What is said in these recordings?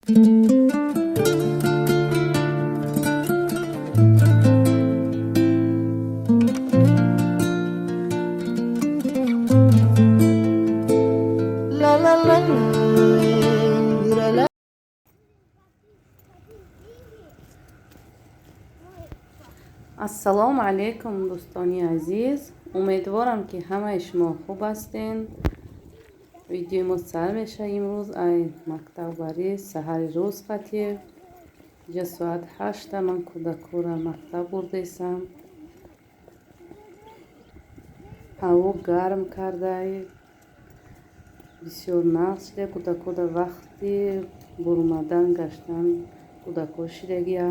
ассалому алайкум дӯстони азиз, умедворам ки ҳамаи шумо хуб ҳастен. видеои мо сар мешавад имрӯз ай мактаббарӣ саҳари рӯз қатӣ ҷа соат 8 ман кӯдакура мактаб бурдесам. ҳаво гарм кардай бисёр нағз шида кӯдакура вақти бурумадан гаштан кӯдако шидагия.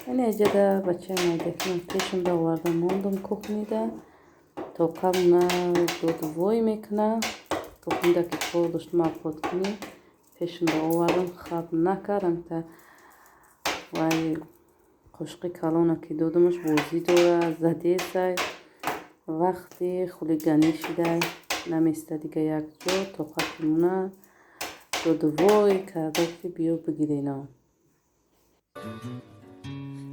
یعنی اجازه بچه مایدکی پیشم دا آورده موندم کухнида то камна додвой мекна кухнида ки пол доштма подкуни پیشم دا آوردم خب نکردم تا وای قشقی کلانه که دادمش بازی داره زده سای وقتی خلیگانی شده نمیسته دیگه یک جا طاقت مونه دودوای کرده که بیا بگیرینا.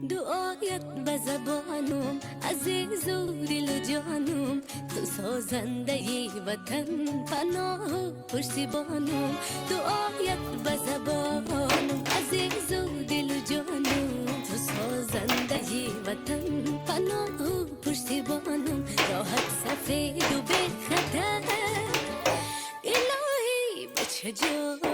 دعایت به زبانم عزیز و دل و جانم تو سازنده وطن پناه و پشتیبانم دعایت به زبانم عزیز و دل و جانم تو سازنده وطن پناه و پشتیبانم راحت سفید و بی خطر الهی بچه جانم.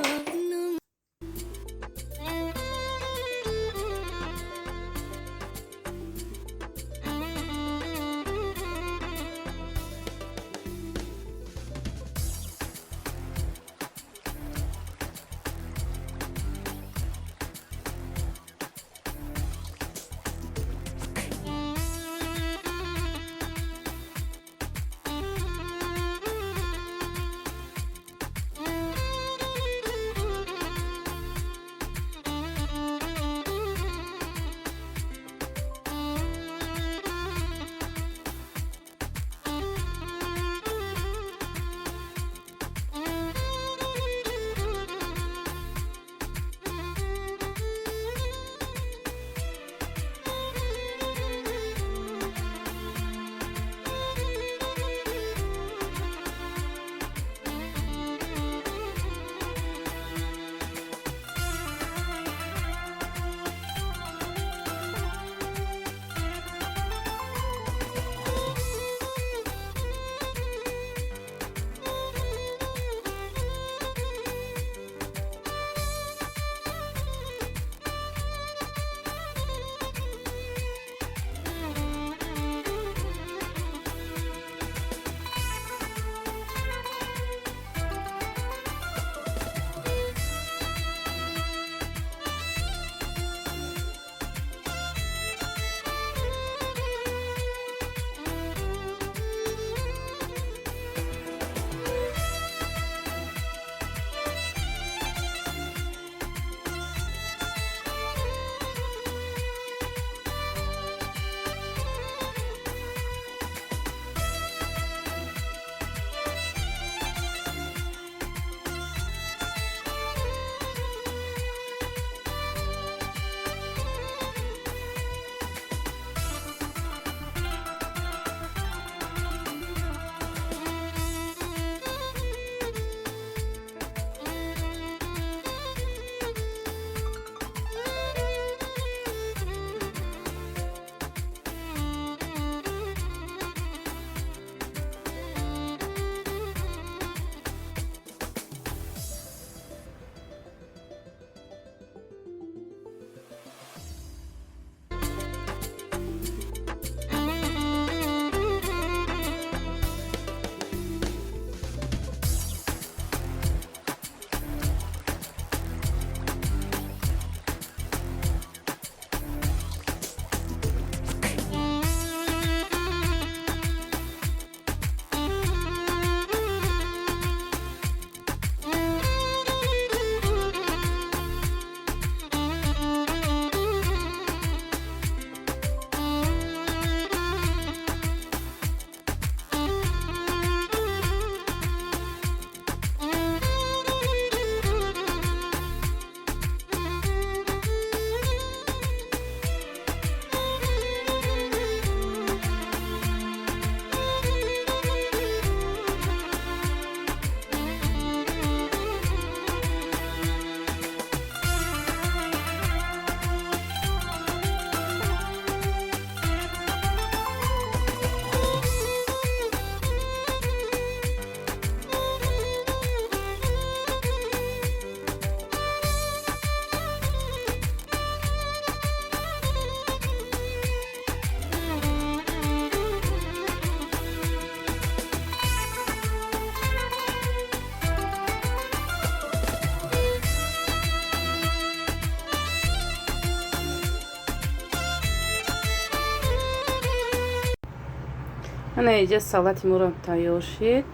ана инҷа салати мурам тайёр шид.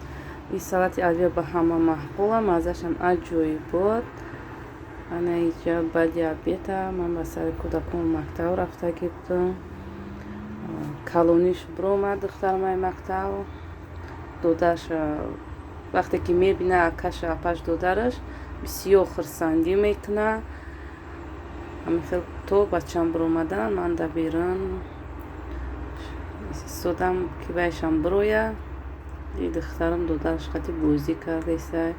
ин салати алвия ба ҳама маҳбула, маззашам аҷоиб буд. ана инҷа баъди обеда ман ба сари кӯдакон мактаб рафтагӣ будам. калониш биромад духтармай мактаб. додараш вақте ки мебина акаша апаш додараш бисёр хурсандӣ мекуна. ҳамихел то бачам биромадан ман дабиран истодам ки вайшам бироя. ин духтарам додараш қати бозӣ кардесай.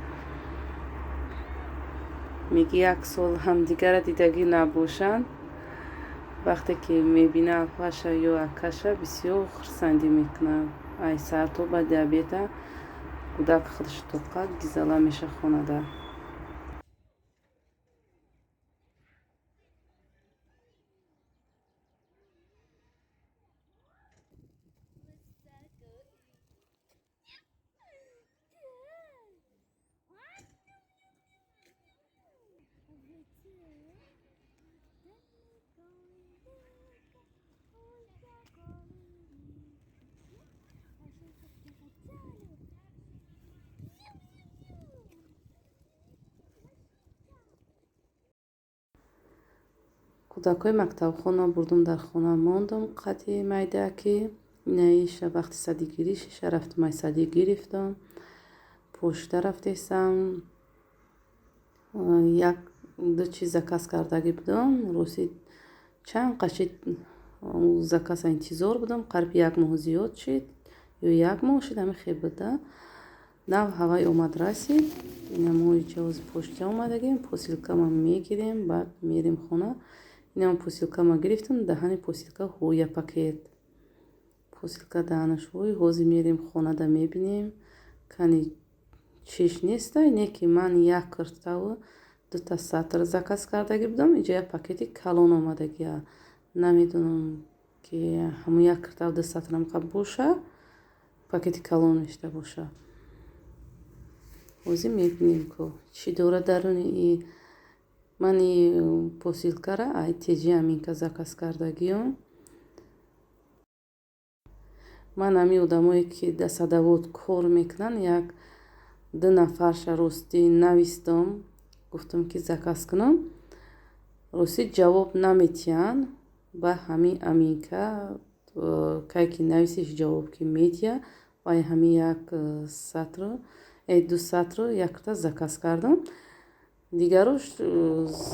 меги як сол ҳамдигара дидагӣ набошанд. вақте ки мебина апаша ё акаша бисёр хурсандӣ мекунад. ай сар то баъди обеда кӯдак худаш тоқат гизала меша хонада. кӯдакҳои мактабхона бурдум, дар хона мондум. қати майдаки инаиша вақти садӣ гиришиша рафтум, ай садӣ гирифтам. почта рафтесам. як ду чиз заказ кардагӣ будам. росид чанд қашид заказа интизор будам. қариб як моҳ зиёд шид ё як моҳ шид, ҳамин хел буда. нав ҳавай омад расид. ина мо ҷавози почта омадагим. посилкама мегирем, баъд мерем хона. ина посилкама гирифтам, даҳани посилка ҳоя пакет. посилка даҳанаш ҳой, ҳозир мерем хонада мебинем. кани чиш нестай, не ки ман як киртаву дута сатр заказ кардагӣ будам. инҷа як пакети калон омадагия. намедонам ки ҳамун як киртаву ду сатрам қаб боша, пакети калон мешта боша. ҳозир мебинем ку чӣ дора даруни ман ин посилкара ай теҷи аминка заказ кардагиём. ман ҳамин одамое ки дастсадовот кор мекунанд як ду нафарша ростӣ навистам, гуфтам ки заказ кунам. ростӣ ҷавоб наметиҳанд. ба ҳамин аминка кай ки нависиш ҷавоб ки медиҳа. вай ҳамин як сатру ду сатру якта заказ кардам. дигарош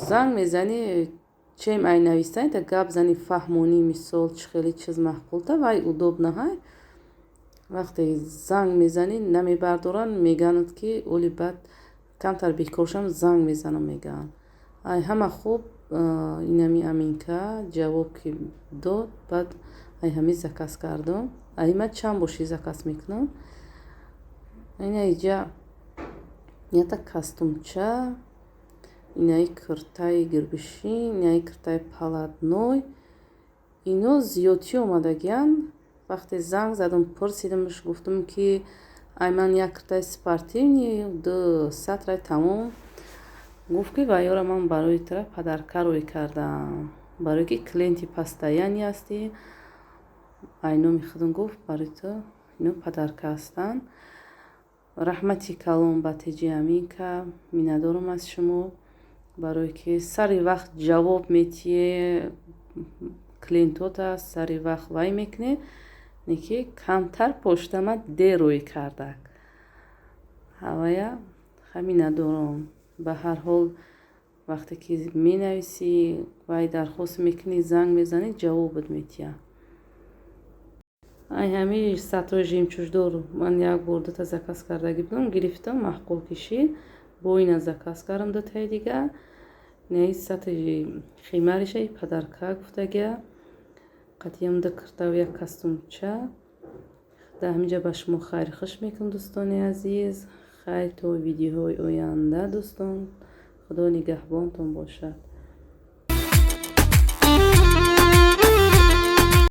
занг мезанӣ чем ай навистаи та гап зани фаҳмонӣ, мисол чӣ хеле чиз маҳқулта вай удобнаҳай. вақте занг мезанӣ намебардоранд, мегананд ки оли баъд камтар бекоршам занг мезанам мегаанд. ай ҳама хуб инами аминка ҷавоб ки дод, баъд ай ҳамин заказ кардам. ай ман чанд боши заказ мекунам. ина иҷа ята кастумча, инаи киртаи гирбишин, инаи киртаи палатной, ино зиёдтӣ омадагиянд. вақте занг задам пурсидамаш, гуфтам ки ай ман як киртаи спортивни ду сатраи тамом. гуфт ки вайёра ман барои тара падарка рой кардам, барое ки клиенти постоянӣ ҳастӣ. ай номи худам гуфт барои ту ино падарка ҳастанд. раҳмати калон ба теҷи аминка, миннатдорам аз шумо, барое ки сари вақт ҷавоб метиҳе клиентота, сари вақт вай мекуне, не ки камтар поштама дер рой кардак. ҳавая миннатдорам. ба ҳар ҳол вақте ки менависӣ вай дархост мекунӣ, занг мезанӣ, ҷавобот метиҳад. ай ҳамин сатрои жемчуждор ман як бор дута заказ кардагӣ будам, гирифтам, маҳқул кишид. бо ина заказ кардам дутаи дигар. инаи сатри химариша падарка гуфтагия. қатиям ду киртаву як кастумча. дар ҳаминҷа ба шумо хайри хуш мекунам дӯстони азиз. хайр то видеоҳои оянда дӯстон. худо нигаҳбонтон бошад.